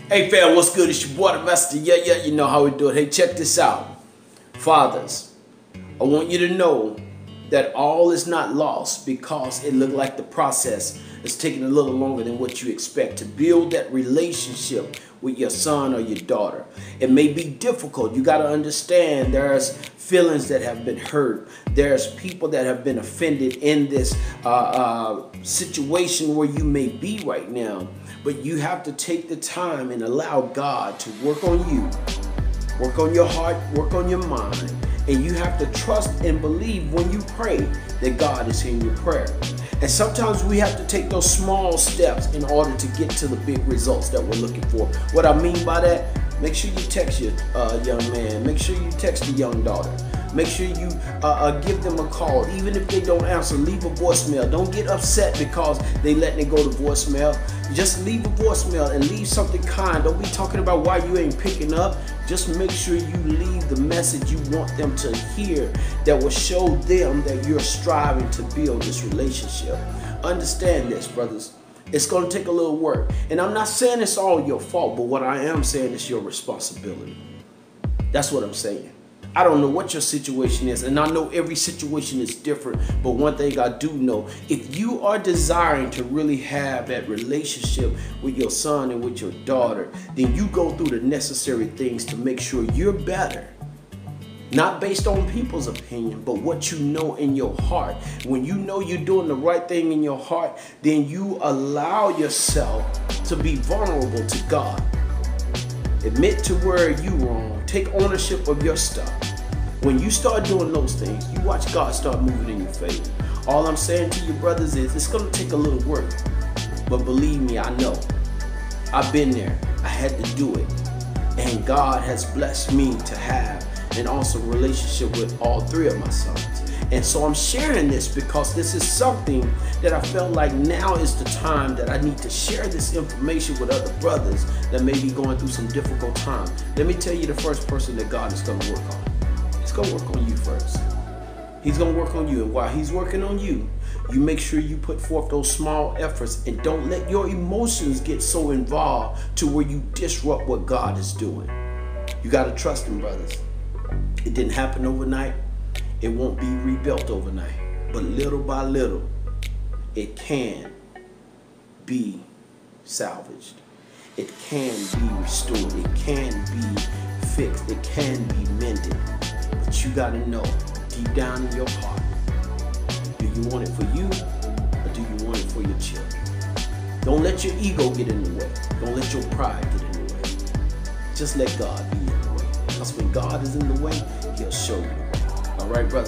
Hey fam, what's good? It's your boy the Master. Yeah, you know how we do it. Hey, check this out. Fathers, I want you to know that all is not lost because it looked like the process is taking a little longer than what you expect to build that relationship with your son or your daughter. It may be difficult. You got to understand there's feelings that have been hurt. There's people that have been offended in this situation where you may be right now. But you have to take the time and allow God to work on you, work on your heart, work on your mind. And you have to trust and believe when you pray that God is hearing your prayer. And sometimes we have to take those small steps in order to get to the big results that we're looking for. What I mean by that, make sure you text your young man. Make sure you text the young daughter. Make sure you give them a call. Even if they don't answer, leave a voicemail. Don't get upset because they letting it go to voicemail. Just leave a voicemail and leave something kind. Don't be talking about why you ain't picking up. Just make sure you leave the message you want them to hear that will show them that you're striving to build this relationship. Understand this, brothers. It's going to take a little work. And I'm not saying it's all your fault, but what I am saying is your responsibility. That's what I'm saying. I don't know what your situation is, and I know every situation is different, but one thing I do know, if you are desiring to really have that relationship with your son and with your daughter, then you go through the necessary things to make sure you're better. Not based on people's opinion, but what you know in your heart. When you know you're doing the right thing in your heart, then you allow yourself to be vulnerable to God. Admit to where you wrong. Take ownership of your stuff. When you start doing those things, you watch God start moving in your favor. All I'm saying to you brothers is it's going to take a little work. But believe me, I know. I've been there. I had to do it. And God has blessed me to have an awesome relationship with all three of my sons. And so I'm sharing this because this is something that I felt like now is the time that I need to share this information with other brothers that may be going through some difficult time. Let me tell you the first person that God is going to work on. He's going to work on you first. He's going to work on you. And while he's working on you, you make sure you put forth those small efforts and don't let your emotions get so involved to where you disrupt what God is doing. You got to trust him, brothers. It didn't happen overnight. It won't be rebuilt overnight, but little by little, it can be salvaged. It can be restored. It can be fixed. It can be mended. But you got to know deep down in your heart, do you want it for you or do you want it for your children? Don't let your ego get in the way. Don't let your pride get in the way. Just let God be in the way. Because when God is in the way, he'll show you the way. All right, brother.